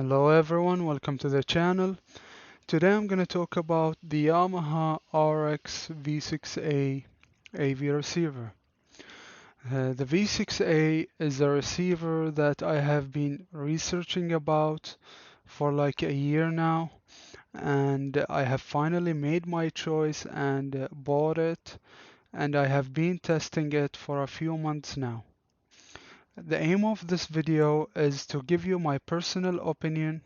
Hello everyone, welcome to the channel. Today I'm going to talk about the Yamaha RX-V6A AV receiver. The V6A is a receiver that I have been researching about for like a year now, and I have finally made my choice and bought it, and I have been testing it for a few months now. The aim of this video is to give you my personal opinion,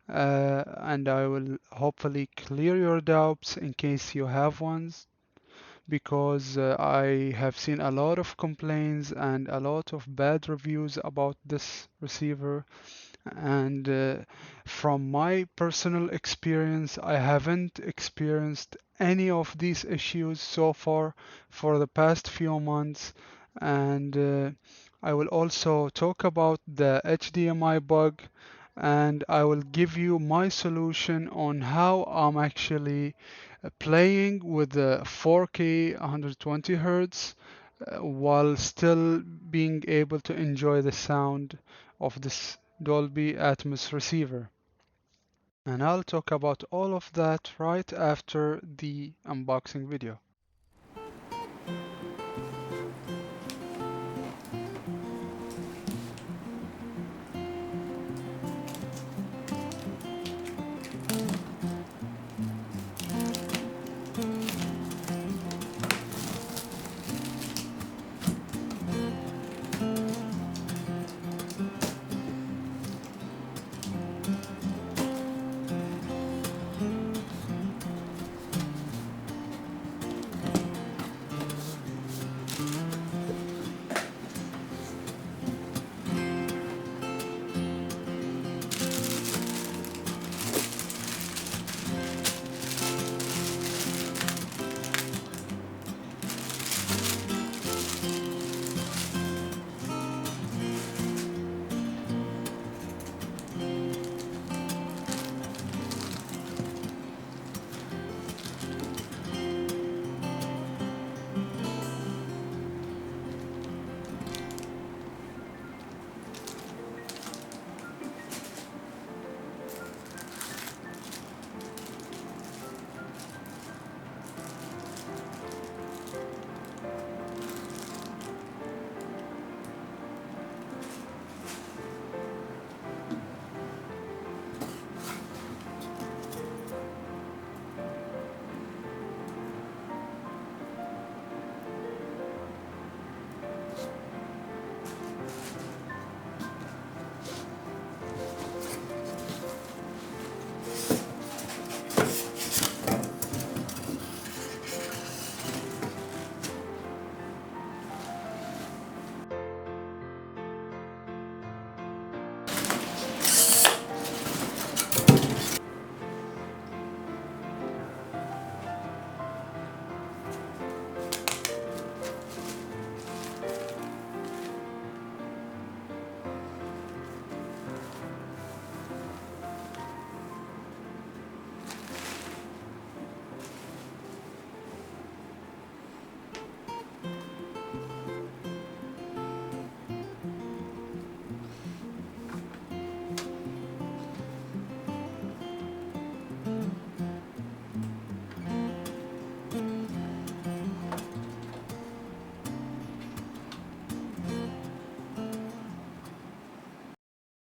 and I will hopefully clear your doubts in case you have ones, because I have seen a lot of complaints and a lot of bad reviews about this receiver. And from my personal experience, I haven't experienced any of these issues so far for the past few months. And I will also talk about the HDMI bug, and I will give you my solution on how I'm actually playing with the 4K 120 Hertz while still being able to enjoy the sound of this Dolby Atmos receiver. And I'll talk about all of that right after the unboxing video.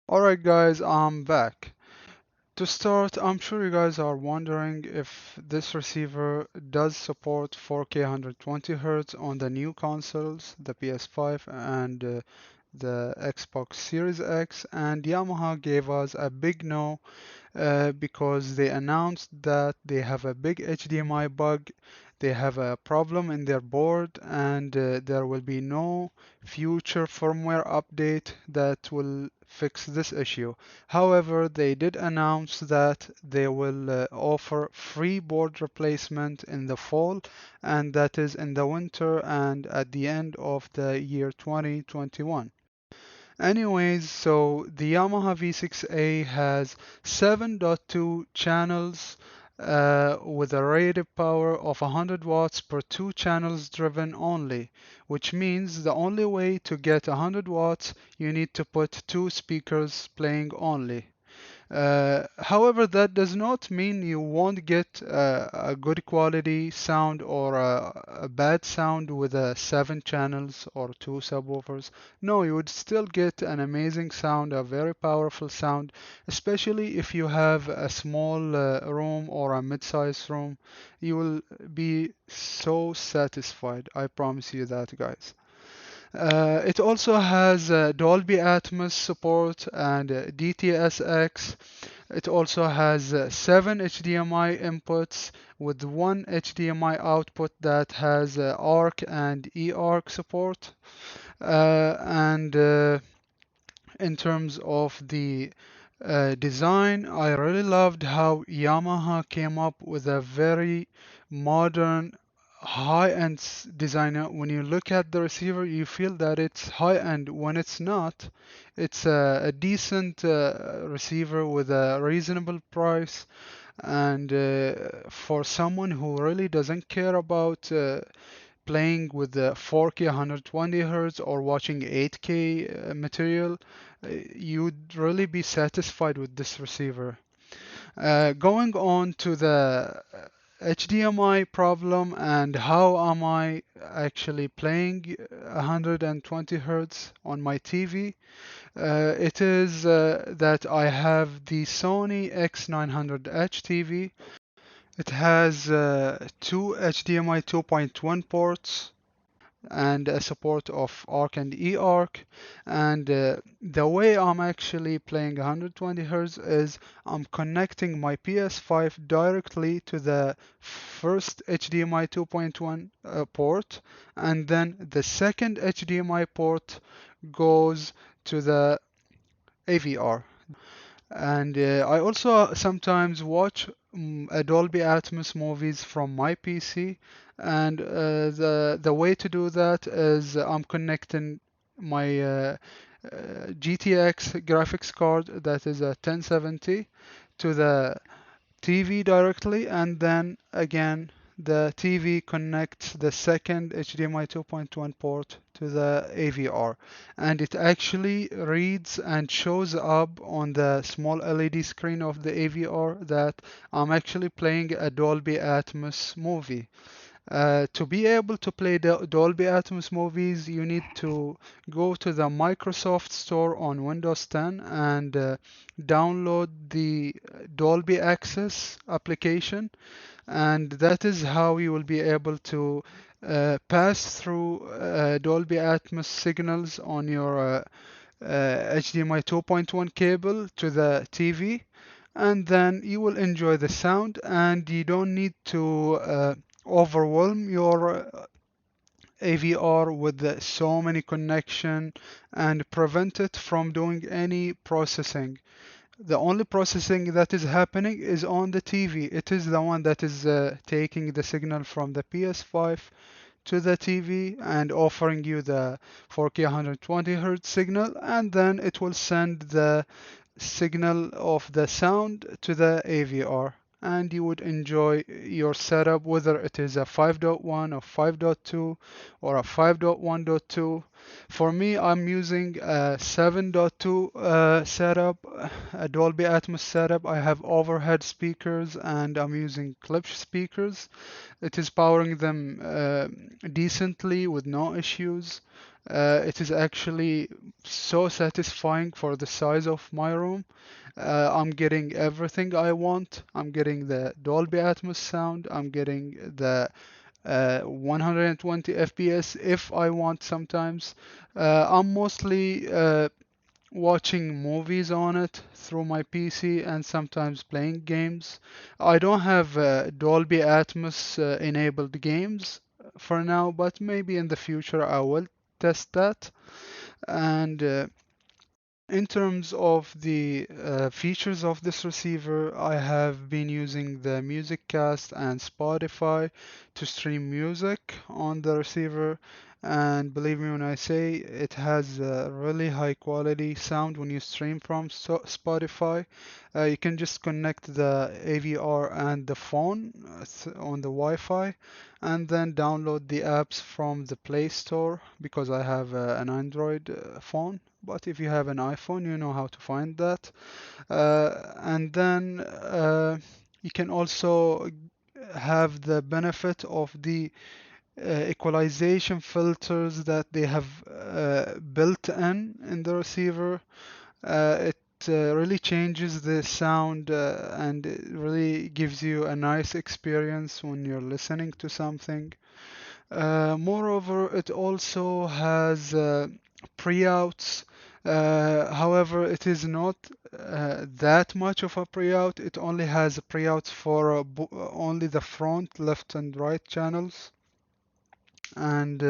Alright guys, I'm back. To start, I'm sure you guys are wondering if this receiver does support 4K 120 Hz on the new consoles, the PS5 and the Xbox Series X, and Yamaha gave us a big no because they announced that they have a big HDMI bug, they have a problem in their board, and there will be no future firmware update that will fix this issue. However, they did announce that they will offer free board replacement in the fall, and that is in the winter and at the end of the year 2021. Anyways, so the Yamaha V6A has 7.2 channels with a rated power of 100 watts per 2 channels driven only, which means the only way to get 100 watts you need to put 2 speakers playing only. However, that does not mean you won't get a good quality sound or a bad sound with 7 channels or 2 subwoofers. No, you would still get an amazing sound, a very powerful sound, especially if you have a small room or a mid-sized room. You will be so satisfied. I promise you that, guys. It also has Dolby Atmos support and DTS:X. It also has 7 HDMI inputs with one HDMI output that has ARC and eARC support. And in terms of the design, I really loved how Yamaha came up with a very modern high-end designer. When you look at the receiver, you feel that it's high-end. When it's not, it's a decent receiver with a reasonable price. And for someone who really doesn't care about playing with the 4K 120 Hz or watching 8K material, you'd really be satisfied with this receiver. Going on to the HDMI problem and how am I actually playing 120 Hz on my TV. It is that I have the Sony X900H TV. It has two HDMI 2.1 ports and a support of ARC and eARC. And the way I'm actually playing 120 Hz is I'm connecting my PS5 directly to the first HDMI 2.1 port, and then the second HDMI port goes to the AVR. And I also sometimes watch a Dolby Atmos movies from my PC, and the way to do that is I'm connecting my GTX graphics card, that is a 1070, to the TV directly, and then again the TV connects the second HDMI 2.1 port to the AVR, and it actually reads and shows up on the small LED screen of the AVR that I'm actually playing a Dolby Atmos movie. To be able to play the Dolby Atmos movies, you need to go to the Microsoft Store on Windows 10 and download the Dolby Access application, and that is how you will be able to pass through Dolby Atmos signals on your HDMI 2.1 cable to the TV, and then you will enjoy the sound and you don't need to overwhelm your AVR with so many connection and prevent it from doing any processing. The only processing that is happening is on the TV. It is the one that is taking the signal from the PS5 to the TV and offering you the 4K 120 Hz signal, and then it will send the signal of the sound to the AVR, and you would enjoy your setup whether it is a 5.1 or 5.2 or a 5.1.2. For me, I'm using a 7.2 setup, a Dolby Atmos setup. I have overhead speakers and I'm using klipsch speakers. It is powering them decently with no issues. It is actually so satisfying for the size of my room. I'm getting everything I want. I'm getting the Dolby Atmos sound. I'm getting the 120 FPS if I want sometimes. I'm mostly watching movies on it through my PC and sometimes playing games. I don't have Dolby Atmos enabled games for now, but maybe in the future I will test that. And in terms of the features of this receiver, I have been using the Music Cast and Spotify to stream music on the receiver. And believe me when I say it has a really high quality sound when you stream from Spotify. You can just connect the AVR and the phone on the Wi-Fi, and then download the apps from the Play Store, because I have an Android phone. But if you have an iPhone, you know how to find that. And then you can also have the benefit of the equalization filters that they have built in the receiver. It really changes the sound, and it really gives you a nice experience when you're listening to something. Moreover, it also has pre-outs. However, it is not that much of a pre-out. It only has pre-outs for only the front, left, and right channels. And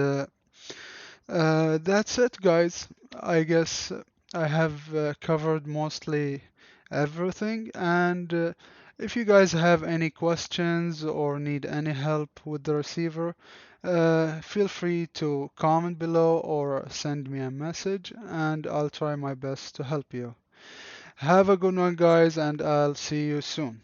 that's it, guys. I guess I have covered mostly everything. And if you guys have any questions or need any help with the receiver, feel free to comment below or send me a message, and I'll try my best to help you. Have a good one, guys, and I'll see you soon.